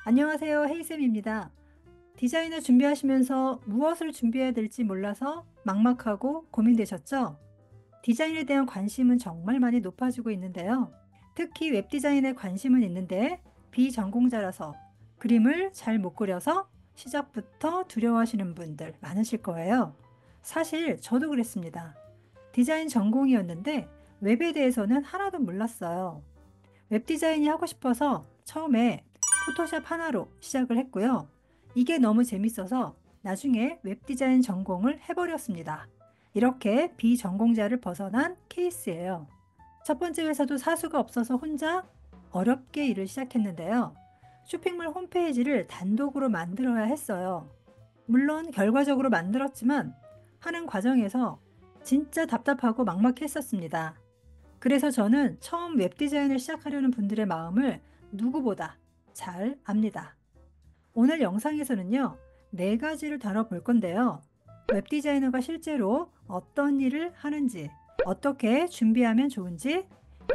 안녕하세요. 헤이쌤입니다. 디자인을 준비하시면서 무엇을 준비해야 될지 몰라서 막막하고 고민되셨죠? 디자인에 대한 관심은 정말 많이 높아지고 있는데요. 특히 웹디자인에 관심은 있는데 비전공자라서 그림을 잘 못 그려서 시작부터 두려워하시는 분들 많으실 거예요. 사실 저도 그랬습니다. 디자인 전공이었는데 웹에 대해서는 하나도 몰랐어요. 웹디자인이 하고 싶어서 처음에 포토샵 하나로 시작을 했고요. 이게 너무 재밌어서 나중에 웹디자인 전공을 해버렸습니다. 이렇게 비전공자를 벗어난 케이스예요. 첫 번째 회사도 사수가 없어서 혼자 어렵게 일을 시작했는데요. 쇼핑몰 홈페이지를 단독으로 만들어야 했어요. 물론 결과적으로 만들었지만 하는 과정에서 진짜 답답하고 막막했었습니다. 그래서 저는 처음 웹디자인을 시작하려는 분들의 마음을 누구보다 잘 압니다. 오늘 영상에서는요, 네 가지를 다뤄볼 건데요. 웹디자이너가 실제로 어떤 일을 하는지, 어떻게 준비하면 좋은지,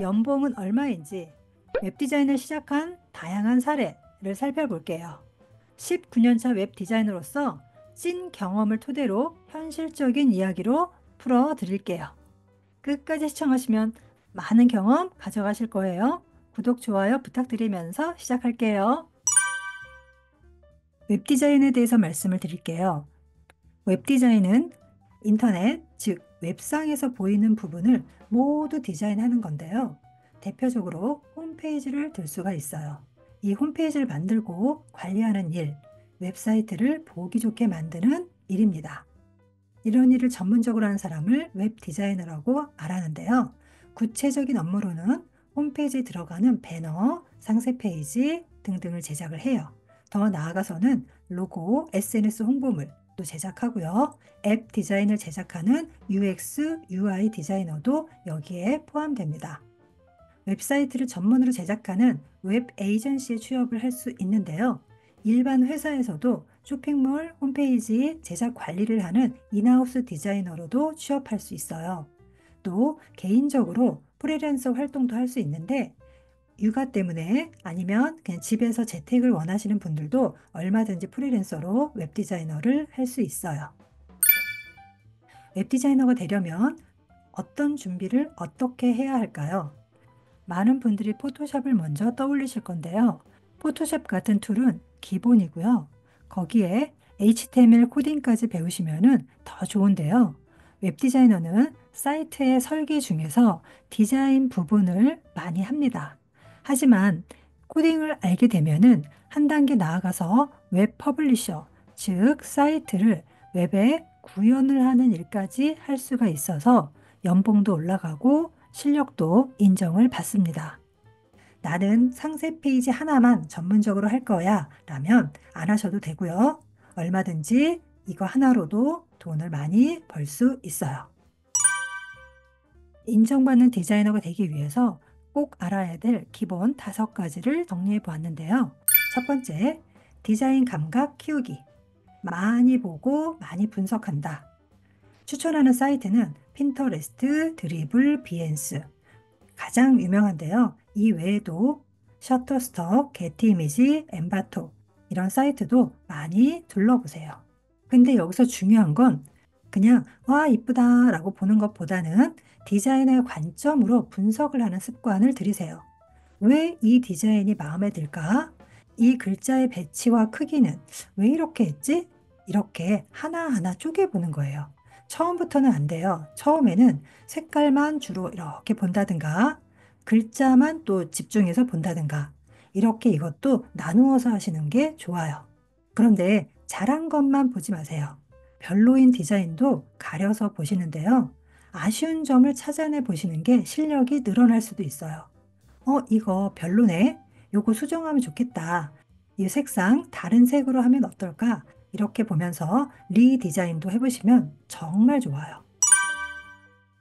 연봉은 얼마인지, 웹디자인을 시작한 다양한 사례를 살펴볼게요. 19년차 웹디자이너로서 찐 경험을 토대로 현실적인 이야기로 풀어드릴게요. 끝까지 시청하시면 많은 경험 가져가실 거예요. 구독, 좋아요 부탁드리면서 시작할게요. 웹디자인에 대해서 말씀을 드릴게요. 웹디자인은 인터넷, 즉 웹상에서 보이는 부분을 모두 디자인하는 건데요. 대표적으로 홈페이지를 들 수가 있어요. 이 홈페이지를 만들고 관리하는 일, 웹사이트를 보기 좋게 만드는 일입니다. 이런 일을 전문적으로 하는 사람을 웹 디자이너라고 말하는데요. 구체적인 업무로는 홈페이지에 들어가는 배너, 상세 페이지 등등을 제작을 해요. 더 나아가서는 로고, SNS 홍보물도 제작하고요. 앱 디자인을 제작하는 UX, UI 디자이너도 여기에 포함됩니다. 웹사이트를 전문으로 제작하는 웹 에이전시에 취업을 할 수 있는데요. 일반 회사에서도 쇼핑몰 홈페이지 제작 관리를 하는 인하우스 디자이너로도 취업할 수 있어요. 또 개인적으로 프리랜서 활동도 할 수 있는데 육아 때문에 아니면 그냥 집에서 재택을 원하시는 분들도 얼마든지 프리랜서로 웹 디자이너를 할 수 있어요. 웹 디자이너가 되려면 어떤 준비를 어떻게 해야 할까요? 많은 분들이 포토샵을 먼저 떠올리실 건데요. 포토샵 같은 툴은 기본이고요. 거기에 HTML 코딩까지 배우시면 더 좋은데요. 웹디자이너는 사이트의 설계 중에서 디자인 부분을 많이 합니다. 하지만 코딩을 알게 되면은 한 단계 나아가서 웹 퍼블리셔, 즉 사이트를 웹에 구현을 하는 일까지 할 수가 있어서 연봉도 올라가고 실력도 인정을 받습니다. 나는 상세 페이지 하나만 전문적으로 할 거야 라면 안 하셔도 되고요. 얼마든지 이거 하나로도 돈을 많이 벌 수 있어요. 인정받는 디자이너가 되기 위해서 꼭 알아야 될 기본 5가지를 정리해 보았는데요. 첫 번째, 디자인 감각 키우기. 많이 보고 많이 분석한다. 추천하는 사이트는 핀터레스트, 드리블, 비엔스 가장 유명한데요. 이 외에도 셔터스톡, 게티이미지, 엠바토 이런 사이트도 많이 둘러보세요. 근데 여기서 중요한 건 그냥 와 이쁘다 라고 보는 것보다는 디자인의 관점으로 분석을 하는 습관을 들이세요. 왜 이 디자인이 마음에 들까? 이 글자의 배치와 크기는 왜 이렇게 했지? 이렇게 하나하나 쪼개보는 거예요. 처음부터는 안 돼요. 처음에는 색깔만 주로 이렇게 본다든가, 글자만 또 집중해서 본다든가, 이렇게 이것도 나누어서 하시는 게 좋아요. 그런데 잘한 것만 보지 마세요. 별로인 디자인도 가려서 보시는데요. 아쉬운 점을 찾아내 보시는 게 실력이 늘어날 수도 있어요. 이거 별로네. 요거 수정하면 좋겠다. 이 색상 다른 색으로 하면 어떨까? 이렇게 보면서 리디자인도 해보시면 정말 좋아요.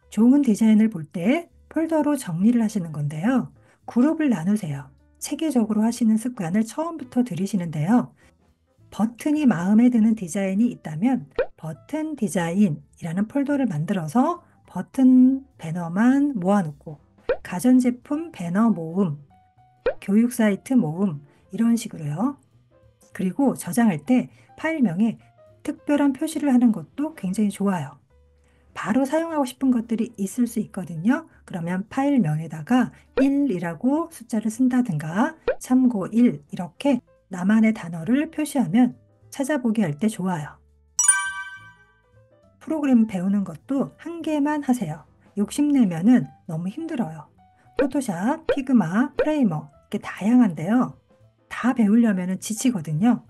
좋은 디자인을 볼 때 폴더로 정리를 하시는 건데요. 그룹을 나누세요. 체계적으로 하시는 습관을 처음부터 들이시는데요. 버튼이 마음에 드는 디자인이 있다면 버튼 디자인이라는 폴더를 만들어서 버튼 배너만 모아놓고 가전제품 배너 모음, 교육 사이트 모음 이런 식으로요. 그리고 저장할 때 파일명에 특별한 표시를 하는 것도 굉장히 좋아요. 바로 사용하고 싶은 것들이 있을 수 있거든요. 그러면 파일명에다가 1이라고 숫자를 쓴다든가 참고 1 이렇게 나만의 단어를 표시하면 찾아보기 할 때 좋아요. 프로그램 배우는 것도 한 개만 하세요. 욕심내면은 너무 힘들어요. 포토샵, 피그마, 프레이머 이렇게 다양한데요. 다 배우려면 지치거든요.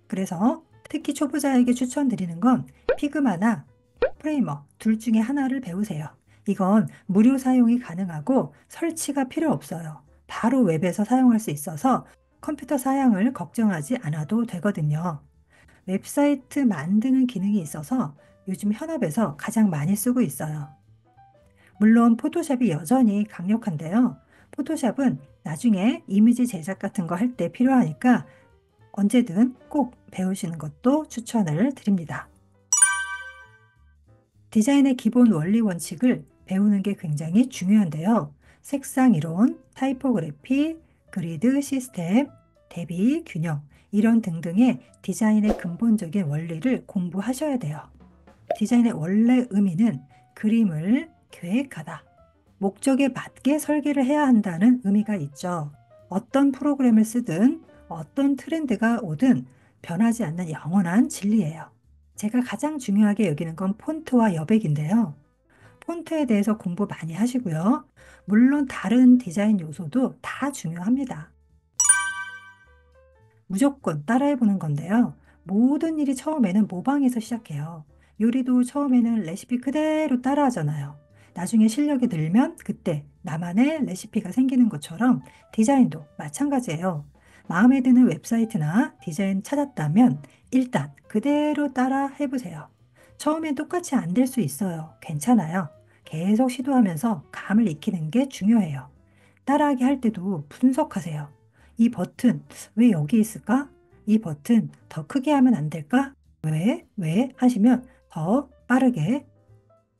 그래서 특히 초보자에게 추천드리는 건 피그마나 프레이머 둘 중에 하나를 배우세요. 이건 무료 사용이 가능하고 설치가 필요 없어요. 바로 웹에서 사용할 수 있어서 컴퓨터 사양을 걱정하지 않아도 되거든요. 웹사이트 만드는 기능이 있어서 요즘 현업에서 가장 많이 쓰고 있어요. 물론 포토샵이 여전히 강력한데요. 포토샵은 나중에 이미지 제작 같은 거 할 때 필요하니까 언제든 꼭 배우시는 것도 추천을 드립니다. 디자인의 기본 원리 원칙을 배우는 게 굉장히 중요한데요. 색상 이론, 타이포그래피, 그리드 시스템, 대비, 균형 이런 등등의 디자인의 근본적인 원리를 공부하셔야 돼요. 디자인의 원래 의미는 그림을 계획하다, 목적에 맞게 설계를 해야 한다는 의미가 있죠. 어떤 프로그램을 쓰든 어떤 트렌드가 오든 변하지 않는 영원한 진리예요. 제가 가장 중요하게 여기는 건 폰트와 여백인데요. 폰트에 대해서 공부 많이 하시고요. 물론 다른 디자인 요소도 다 중요합니다. 무조건 따라해보는 건데요. 모든 일이 처음에는 모방에서 시작해요. 요리도 처음에는 레시피 그대로 따라하잖아요. 나중에 실력이 늘면 그때 나만의 레시피가 생기는 것처럼 디자인도 마찬가지예요. 마음에 드는 웹사이트나 디자인 찾았다면 일단 그대로 따라 해보세요. 처음엔 똑같이 안 될 수 있어요. 괜찮아요. 계속 시도하면서 감을 익히는 게 중요해요. 따라하기 할 때도 분석하세요. 이 버튼 왜 여기 있을까? 이 버튼 더 크게 하면 안 될까? 왜 하시면 더 빠르게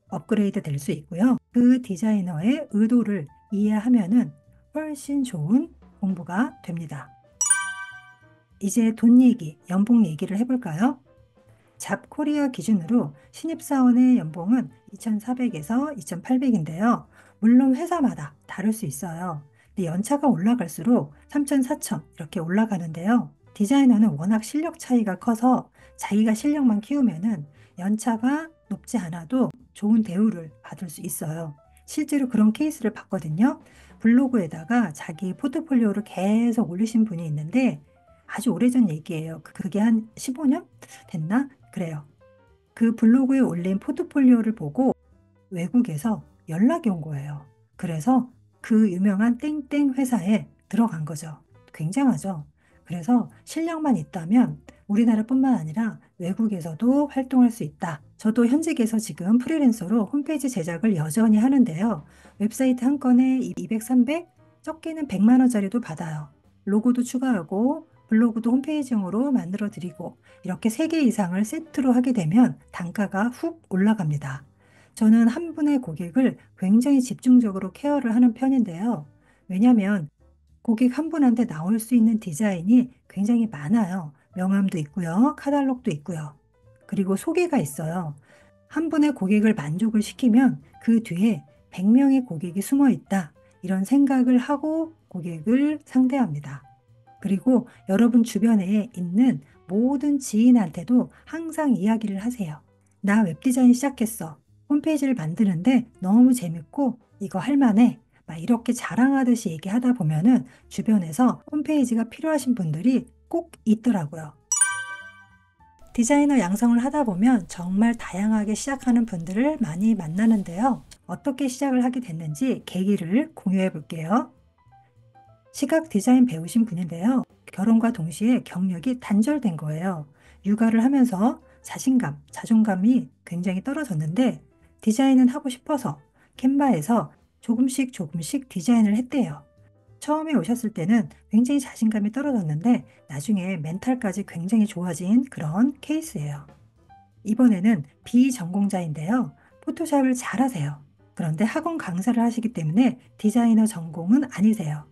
업그레이드 될 수 있고요. 그 디자이너의 의도를 이해하면은 훨씬 좋은 공부가 됩니다. 이제 돈 얘기, 연봉 얘기를 해볼까요? 잡코리아 기준으로 신입사원의 연봉은 2,400에서 2,800인데요. 물론 회사마다 다를 수 있어요. 근데 연차가 올라갈수록 3,000, 4,000 이렇게 올라가는데요. 디자이너는 워낙 실력 차이가 커서 자기가 실력만 키우면은 연차가 높지 않아도 좋은 대우를 받을 수 있어요. 실제로 그런 케이스를 봤거든요. 블로그에다가 자기 포트폴리오를 계속 올리신 분이 있는데 아주 오래전 얘기예요. 그게 한 15년 됐나? 그래요. 그 블로그에 올린 포트폴리오를 보고 외국에서 연락이 온 거예요. 그래서 그 유명한 땡땡 회사에 들어간 거죠. 굉장하죠. 그래서 실력만 있다면 우리나라뿐만 아니라 외국에서도 활동할 수 있다. 저도 현직에서 지금 프리랜서로 홈페이지 제작을 여전히 하는데요. 웹사이트 한 건에 200, 300, 적게는 100만 원짜리도 받아요. 로고도 추가하고 블로그도 홈페이지용으로 만들어 드리고 이렇게 3개 이상을 세트로 하게 되면 단가가 훅 올라갑니다. 저는 한 분의 고객을 굉장히 집중적으로 케어를 하는 편인데요. 왜냐하면 고객 한 분한테 나올 수 있는 디자인이 굉장히 많아요. 명함도 있고요. 카탈로그도 있고요. 그리고 소개가 있어요. 한 분의 고객을 만족을 시키면 그 뒤에 100명의 고객이 숨어 있다. 이런 생각을 하고 고객을 상대합니다. 그리고 여러분 주변에 있는 모든 지인한테도 항상 이야기를 하세요. 나 웹디자인 시작했어. 홈페이지를 만드는데 너무 재밌고 이거 할만해. 막 이렇게 자랑하듯이 얘기하다 보면은 주변에서 홈페이지가 필요하신 분들이 꼭 있더라고요. 디자이너 양성을 하다 보면 정말 다양하게 시작하는 분들을 많이 만나는데요. 어떻게 시작을 하게 됐는지 계기를 공유해 볼게요. 시각 디자인 배우신 분인데요. 결혼과 동시에 경력이 단절된 거예요. 육아를 하면서 자신감, 자존감이 굉장히 떨어졌는데 디자인은 하고 싶어서 캔바에서 조금씩 디자인을 했대요. 처음에 오셨을 때는 굉장히 자신감이 떨어졌는데 나중에 멘탈까지 굉장히 좋아진 그런 케이스예요. 이번에는 비전공자인데요. 포토샵을 잘하세요. 그런데 학원 강사를 하시기 때문에 디자이너 전공은 아니세요.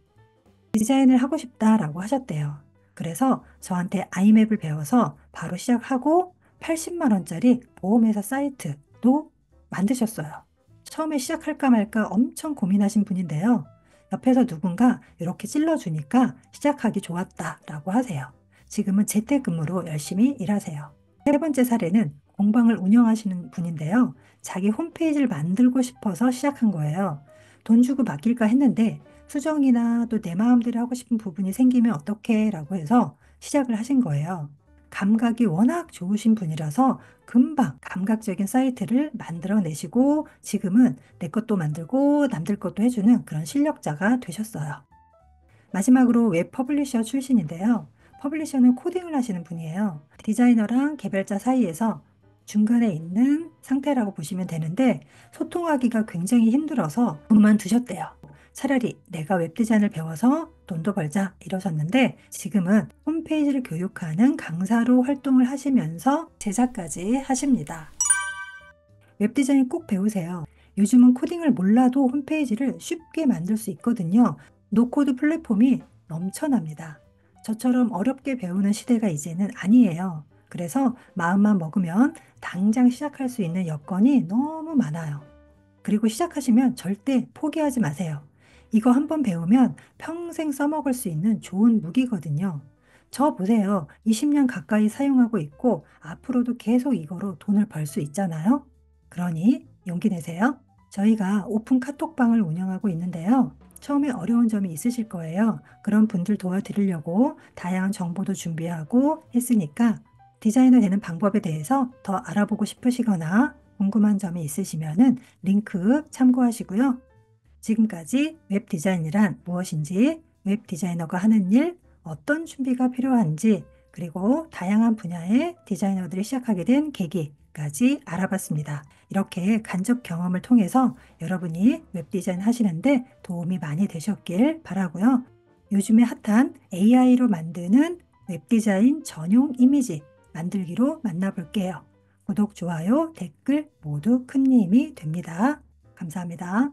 디자인을 하고 싶다라고 하셨대요. 그래서 저한테 아이맵을 배워서 바로 시작하고 80만 원짜리 보험회사 사이트도 만드셨어요. 처음에 시작할까 말까 엄청 고민하신 분인데요. 옆에서 누군가 이렇게 찔러주니까 시작하기 좋았다라고 하세요. 지금은 재택근무로 열심히 일하세요. 세 번째 사례는 공방을 운영하시는 분인데요. 자기 홈페이지를 만들고 싶어서 시작한 거예요. 돈 주고 맡길까 했는데 수정이나 또 내 마음대로 하고 싶은 부분이 생기면 어떡해? 라고 해서 시작을 하신 거예요. 감각이 워낙 좋으신 분이라서 금방 감각적인 사이트를 만들어내시고 지금은 내 것도 만들고 남들 것도 해주는 그런 실력자가 되셨어요. 마지막으로 웹 퍼블리셔 출신인데요. 퍼블리셔는 코딩을 하시는 분이에요. 디자이너랑 개발자 사이에서 중간에 있는 상태라고 보시면 되는데 소통하기가 굉장히 힘들어서 그만두셨대요. 차라리 내가 웹디자인을 배워서 돈도 벌자 이러셨는데 지금은 홈페이지를 교육하는 강사로 활동을 하시면서 제작까지 하십니다. 웹디자인 꼭 배우세요. 요즘은 코딩을 몰라도 홈페이지를 쉽게 만들 수 있거든요. 노코드 플랫폼이 넘쳐납니다. 저처럼 어렵게 배우는 시대가 이제는 아니에요. 그래서 마음만 먹으면 당장 시작할 수 있는 여건이 너무 많아요. 그리고 시작하시면 절대 포기하지 마세요. 이거 한번 배우면 평생 써먹을 수 있는 좋은 무기거든요. 저 보세요. 20년 가까이 사용하고 있고 앞으로도 계속 이거로 돈을 벌 수 있잖아요. 그러니 용기 내세요. 저희가 오픈 카톡방을 운영하고 있는데요. 처음에 어려운 점이 있으실 거예요. 그런 분들 도와드리려고 다양한 정보도 준비하고 했으니까 디자이너 되는 방법에 대해서 더 알아보고 싶으시거나 궁금한 점이 있으시면은 링크 참고하시고요. 지금까지 웹 디자인이란 무엇인지, 웹 디자이너가 하는 일, 어떤 준비가 필요한지, 그리고 다양한 분야의 디자이너들이 시작하게 된 계기까지 알아봤습니다. 이렇게 간접 경험을 통해서 여러분이 웹 디자인 하시는데 도움이 많이 되셨길 바라고요. 요즘에 핫한 AI로 만드는 웹 디자인 전용 이미지 만들기로 만나볼게요. 구독, 좋아요, 댓글 모두 큰 힘이 됩니다. 감사합니다.